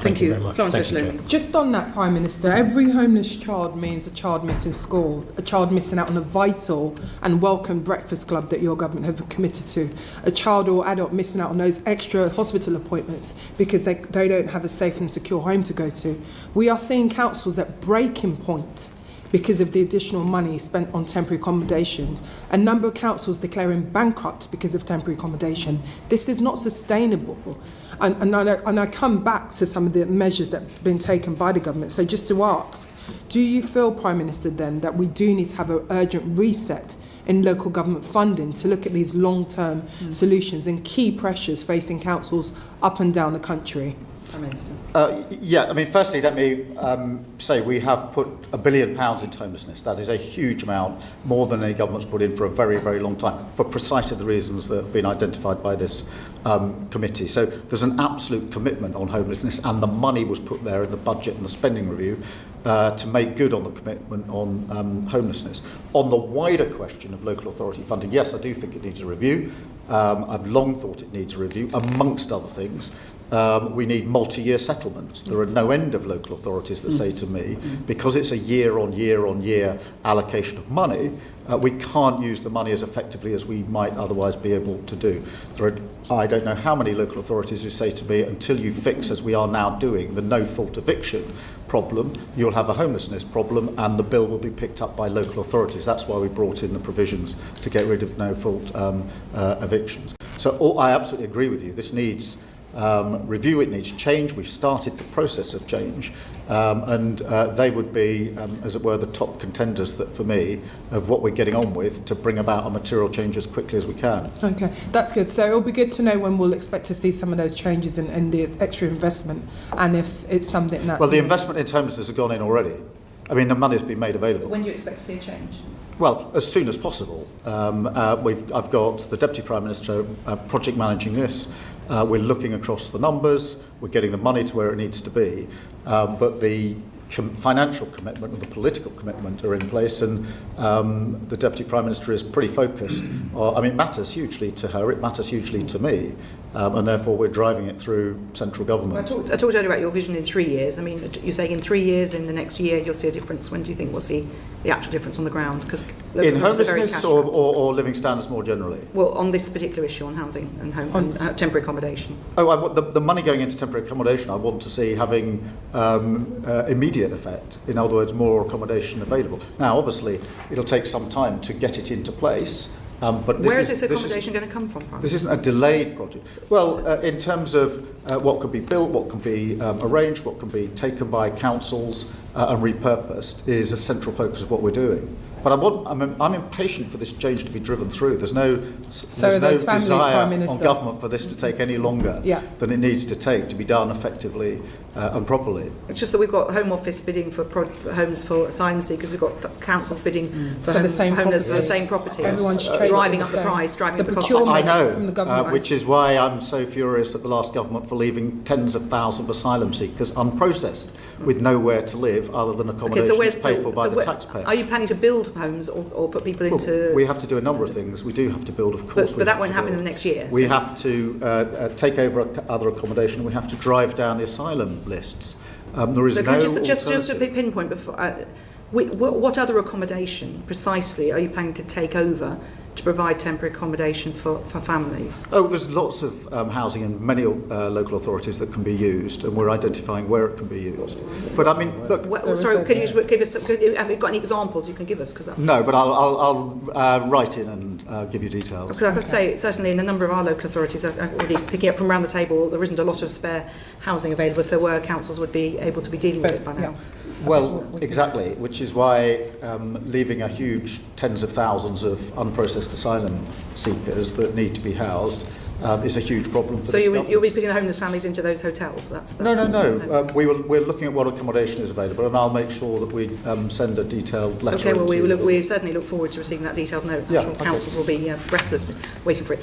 Thank you very much. Thank you, Chair. Just on that, Prime Minister, every homeless child means a child missing school, a child missing out on a vital and welcome breakfast club that your government have committed to, a child or adult missing out on those extra hospital appointments because they don't have a safe and secure home to go to. We are seeing councils at breaking point because of the additional money spent on temporary accommodations. A number of councils declaring bankrupt because of temporary accommodation. This is not sustainable. And I come back to some of the measures that have been taken by the government. So just to ask, do you feel, Prime Minister, then, that we do need to have an urgent reset in local government funding to look at these long-term solutions and key pressures facing councils up and down the country? Yeah, I mean, firstly, let me say we have put £1 billion into homelessness. That is a huge amount, more than any government's put in for a very, very long time, for precisely the reasons that have been identified by this committee. So there's an absolute commitment on homelessness, and the money was put there in the budget and the spending review to make good on the commitment on homelessness. On the wider question of local authority funding, yes, I do think it needs a review. I've long thought it needs a review, amongst other things. We need multi-year settlements. There are no end of local authorities that say to me, because it's a year on year allocation of money, we can't use the money as effectively as we might otherwise be able to do. There are, I don't know how many local authorities who say to me, until you fix, as we are now doing, the no-fault eviction problem, you'll have a homelessness problem, and the bill will be picked up by local authorities. That's why we brought in the provisions to get rid of no-fault evictions. So I absolutely agree with you. This needs review, it needs change. We've started the process of change, and they would be, as it were, the top contenders for me of what we're getting on with to bring about a material change as quickly as we can. Okay, that's good. So it'll be good to know when we'll expect to see some of those changes and the extra investment, and if it's something that... Well, the investment in homelessness has gone in already. I mean, the money's been made available. But when do you expect to see a change? Well, as soon as possible. I've got the Deputy Prime Minister project managing this. We're looking across the numbers. We're getting the money to where it needs to be. But the financial commitment and the political commitment are in place, and the Deputy Prime Minister is pretty focused. I mean, it matters hugely to her, it matters hugely to me, and therefore we're driving it through central government. I talked earlier about your vision in 3 years. I mean, you're saying in 3 years, in the next year, you'll see a difference. When do you think we'll see the actual difference on the ground? Because in homelessness or living standards more generally? Well, on this particular issue, on housing and temporary accommodation. Oh, the money going into temporary accommodation, I want to see having immediate effect. In other words, more accommodation available. Now, obviously, it'll take some time to get it into place. But where is this accommodation going to come from? This isn't a delayed project. Well, in terms of what could be built, what can be arranged, what can be taken by councils and repurposed is a central focus of what we're doing. But I'm impatient for this change to be driven through. There's no desire on government for this to take any longer than it needs to take to be done effectively and properly. It's just that we've got Home Office bidding for homes for asylum seekers. We've got councils bidding for the same properties. Everyone's driving up the price, driving up the cost. I know, which is why I'm so furious at the last government for leaving tens of thousands of asylum seekers unprocessed with nowhere to live other than accommodation paid for by the taxpayer. Are you planning to build homes or put people into... We have to do a number of things. We do have to build, of course. But that won't happen in the next year. We have to take over other accommodation. We have to drive down the asylum lists. There is just a pinpoint before. What other accommodation precisely are you planning to take over to provide temporary accommodation for families? Oh, there's lots of housing in many local authorities that can be used, and we're identifying where it can be used. But I mean, look. Can you give us? Have you got any examples you can give us? No, but I'll write in and give you details. Because I could say certainly in a number of our local authorities, I'm already picking up from around the table, there isn't a lot of spare housing available. If there were, councils would be able to be dealing with it by now. Well, exactly, which is why leaving a huge tens of thousands of unprocessed asylum seekers that need to be housed is a huge problem for this government. You'll be putting homeless families into those hotels? No. We're looking at what accommodation is available, and I'll make sure that we send a detailed letter. Okay, well, we certainly look forward to receiving that detailed note. I'm sure councils will be breathless waiting for it.